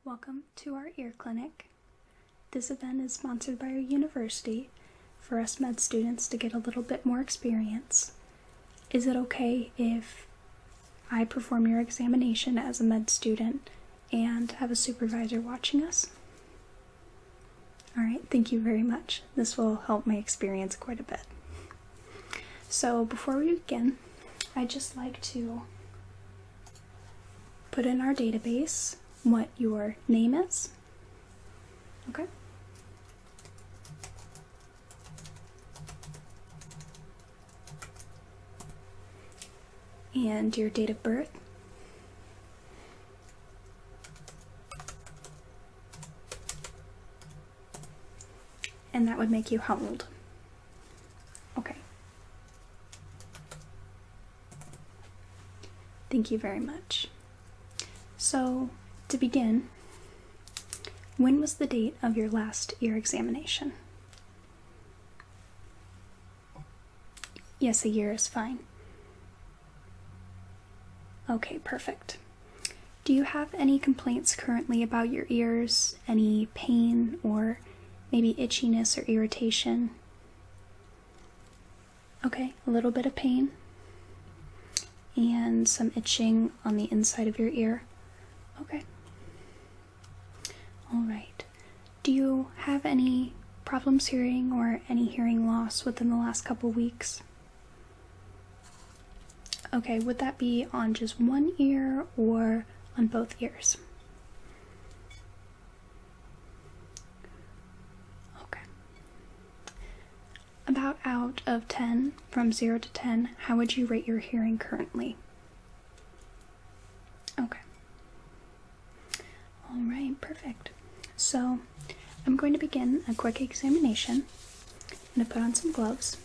Welcome to our ear clinic. This event is sponsored by our university for us med students to get a little bit more experience. Is it okay if I perform your examination as a med student and have a supervisor watching us? Alright, thank you very much. This will help my experience quite a bit. So before we begin, I'd just like to put in our database what your name is. Okay? And your date of birth. And that would make you how old? Okay. Thank you very much. So, to begin, when was the date of your last ear examination? Yes, a year is fine. Okay, perfect. Do you have any complaints currently about your ears? Any pain or maybe itchiness or irritation? Okay, a little bit of pain and some itching on the inside of your ear. Okay. Alright. Do you have any problems hearing or any hearing loss within the last couple weeks? Okay, would that be on just one ear or on both ears? Okay. About out of 10, from 0 to 10, how would you rate your hearing currently? Okay. Alright, perfect. So, I'm going to begin a quick examination. I'm going to put on some gloves.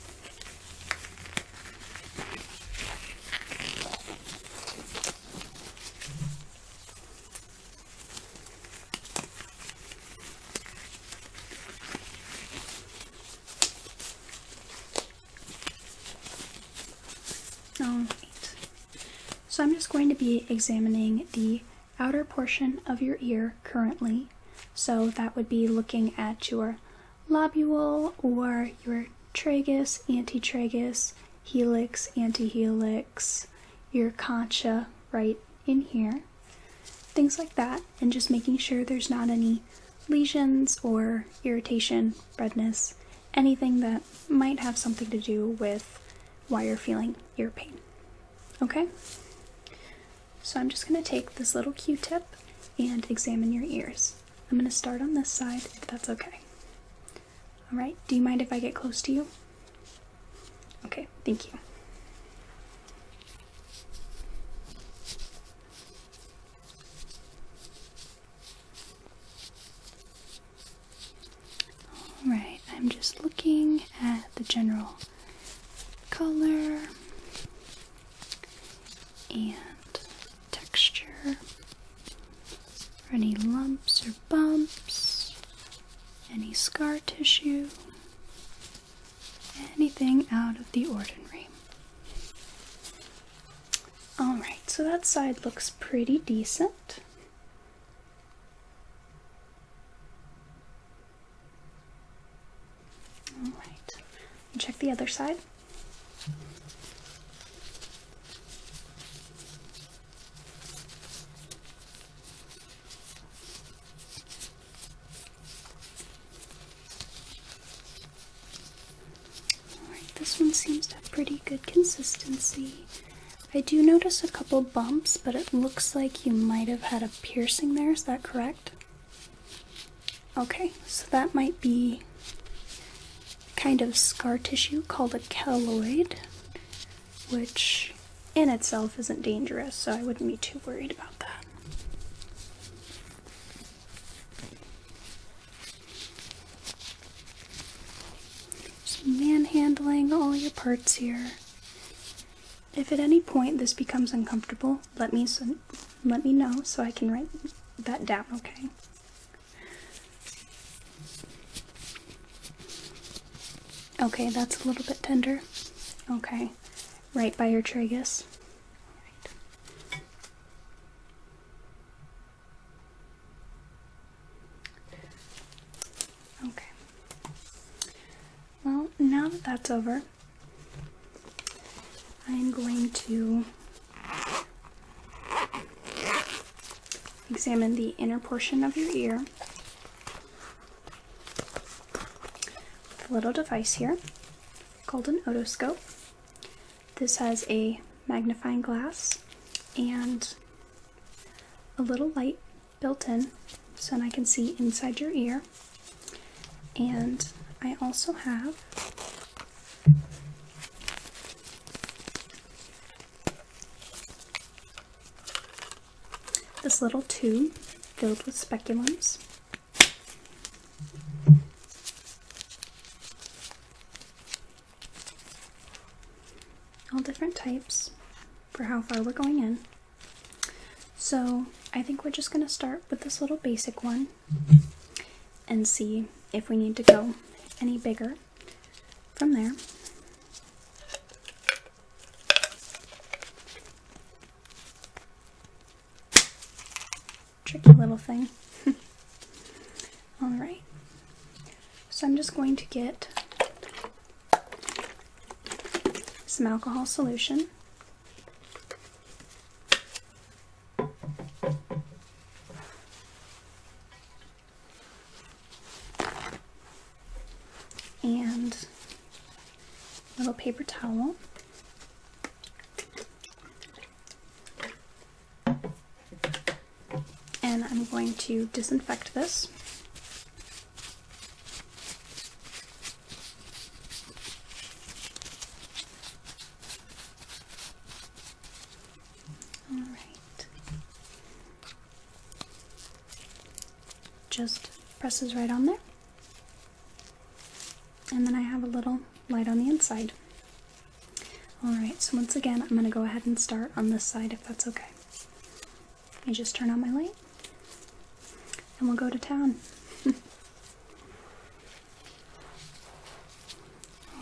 Alright. So I'm just going to be examining the outer portion of your ear currently. So that would be looking at your lobule or your tragus, antitragus, helix, antihelix, your concha right in here. Things like that, and just making sure there's not any lesions or irritation, redness, anything that might have something to do with why you're feeling ear pain. Okay? So I'm just going to take this little Q-tip and examine your ears. I'm going to start on this side, if that's okay. Alright, do you mind if I get close to you? Okay, thank you. Alright, I'm just looking at the general color and texture, any lumps or bumps, any scar tissue, anything out of the ordinary. Alright, so that side looks pretty decent. Alright, check the other side. This one seems to have pretty good consistency. I do notice a couple bumps, but it looks like you might have had a piercing there. Is that correct? Okay, so that might be kind of scar tissue called a keloid, which in itself isn't dangerous, so I wouldn't be too worried about that. Manhandling all your parts here. If at any point this becomes uncomfortable, let me know so I can write that down, okay? Okay, that's a little bit tender. Okay, right by your tragus. Right. that that's over, I'm going to examine the inner portion of your ear with a little device here called an otoscope. This has a magnifying glass and a little light built in so that I can see inside your ear. And I also have this little tube filled with speculums. All different types for how far we're going in. So I think we're just going to start with this little basic one and see if we need to go any bigger from there. Tricky little thing. Alright, so I'm just going to get some alcohol solution. And a little paper towel. And I'm going to disinfect this. All right. Just presses right on there. And then I have a little light on the inside. Alright, so once again, I'm going to go ahead and start on this side if that's okay. Let me just turn on my light and we'll go to town.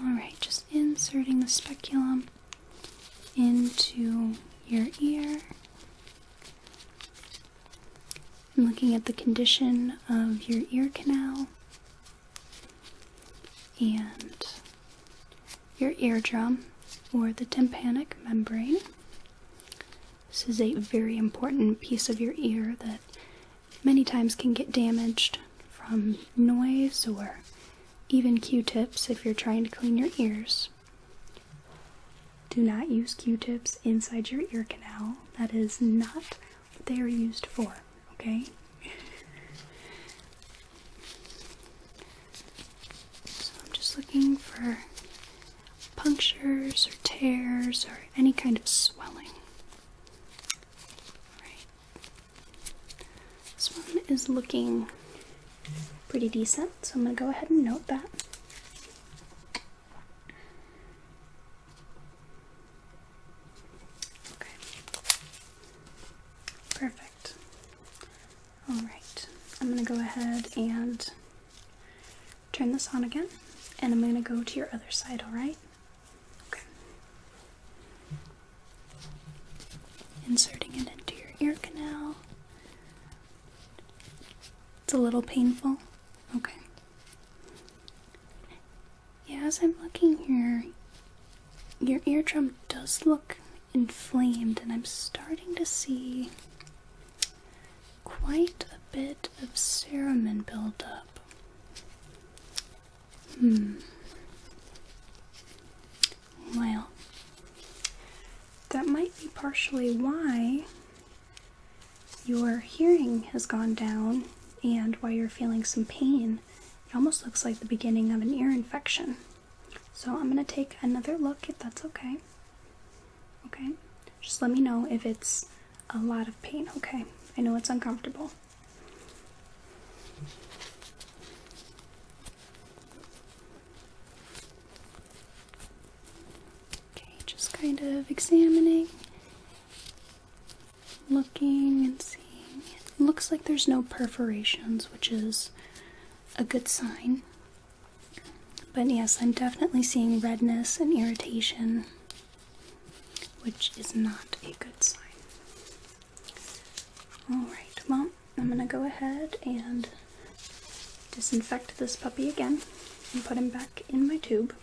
Alright, just inserting the speculum into your ear. I'm looking at the condition of your ear canal and your eardrum, or the tympanic membrane. This is a very important piece of your ear that many times can get damaged from noise or even Q-tips if you're trying to clean your ears. Do not use Q-tips inside your ear canal. That is not what they are used for, okay? Looking for punctures or tears or any kind of swelling. Right. This one is looking pretty decent, so I'm going to go ahead and note that. Okay. Perfect. Alright, I'm going to go ahead and turn this on again. And I'm going to go to your other side, alright? Okay. Inserting it into your ear canal. It's a little painful. Okay. Yeah, as I'm looking here, your eardrum does look inflamed, and I'm starting to see quite a bit of cerumen build up. Well, that might be partially why your hearing has gone down and why you're feeling some pain. It almost looks like the beginning of an ear infection. So I'm going to take another look if that's okay. Okay? Just let me know if it's a lot of pain, okay? I know it's uncomfortable. Kind of examining, looking and seeing. It looks like there's no perforations, which is a good sign. But yes, I'm definitely seeing redness and irritation, which is not a good sign. Alright, well, I'm going to go ahead and disinfect this puppy again and put him back in my tube.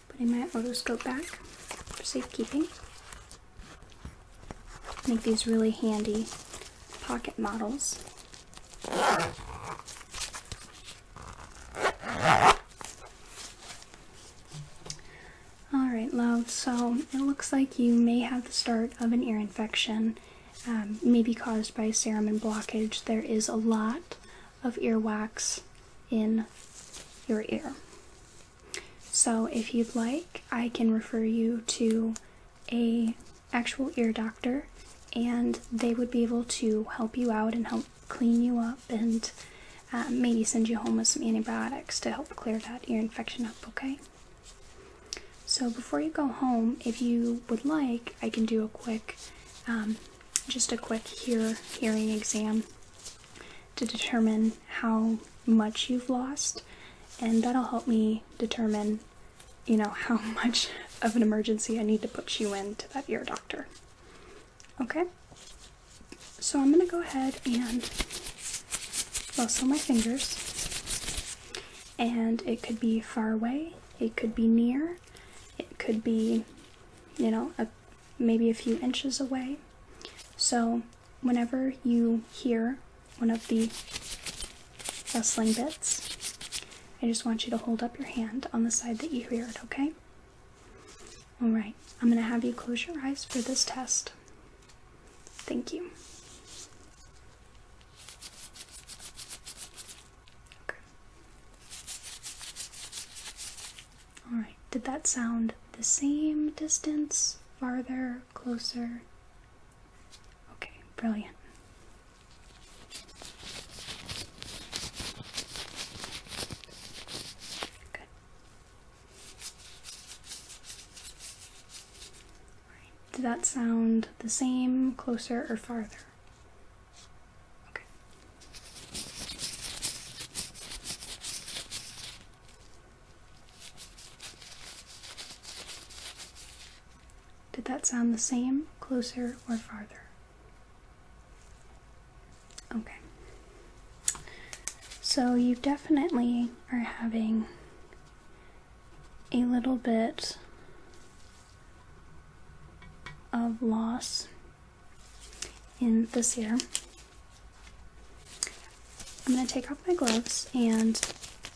Putting my otoscope back for safekeeping. Make these really handy pocket models. Alright, love, so it looks like you may have the start of an ear infection, maybe caused by cerumen blockage. There is a lot of earwax in your ear. So if you'd like, I can refer you to a actual ear doctor, and they would be able to help you out and help clean you up and maybe send you home with some antibiotics to help clear that ear infection up, okay? So before you go home, if you would like, I can do a quick, just a quick hearing exam to determine how much you've lost, and that'll help me determine, you know, how much of an emergency I need to put you in to that ear doctor. Okay? So I'm going to go ahead and rustle my fingers, and it could be far away, it could be near, it could be, you know, maybe a few inches away. So whenever you hear one of the rustling bits, I just want you to hold up your hand on the side that you hear it, okay? Alright, I'm going to have you close your eyes for this test. Thank you. Okay. Alright, did that sound the same distance, farther, closer? Okay, brilliant. Good. Alright, did that sound the same, closer, or farther? Okay. Did that sound the same, closer, or farther? Okay. So you definitely are having a little bit of loss in this ear. I'm going to take off my gloves and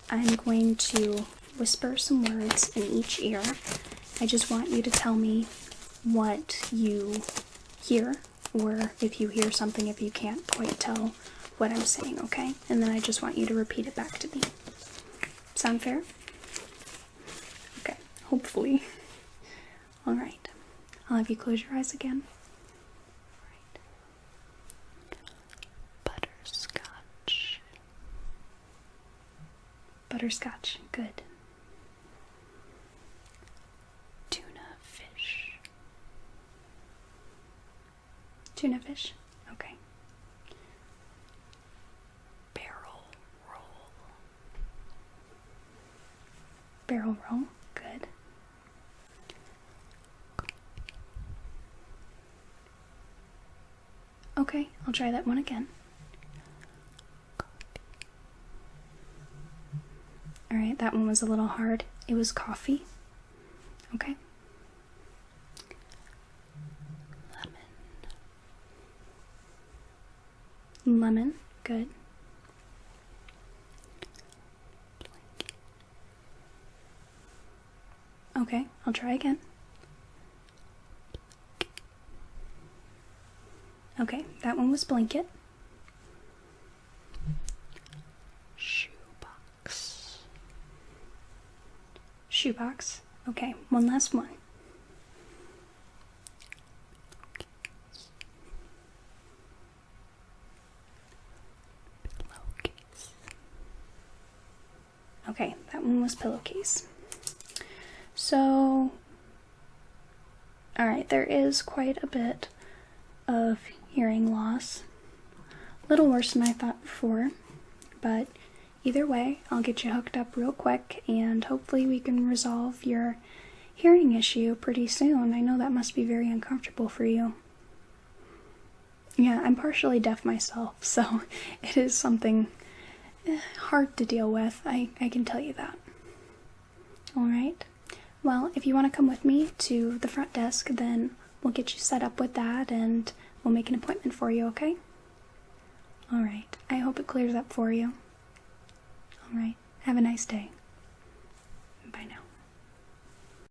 I'm going to whisper some words in each ear. I just want you to tell me what you hear, or if you hear something, if you can't quite tell what I'm saying, okay? And then I just want you to repeat it back to me. Sound fair? Okay, hopefully. Alright, I'll have you close your eyes again. Alright. Butterscotch. Butterscotch, good. Tuna fish. Tuna fish, okay. Barrel roll. Barrel roll, good. Okay, I'll try that one again. Alright, that one was a little hard. It was coffee. Okay. Lemon, good. Okay, I'll try again. Okay, that one was blanket. Shoebox. Shoebox. Okay, one last one. Okay, that one was pillowcase. So, alright, there is quite a bit of hearing loss. a little worse than I thought before, but either way, I'll get you hooked up real quick, and hopefully we can resolve your hearing issue pretty soon. I know that must be very uncomfortable for you. Yeah, I'm partially deaf myself, so it is something hard to deal with, I can tell you that. Alright, well, if you want to come with me to the front desk, then we'll get you set up with that, and we'll make an appointment for you, okay? Alright, I hope it clears up for you. Alright, have a nice day. Bye now.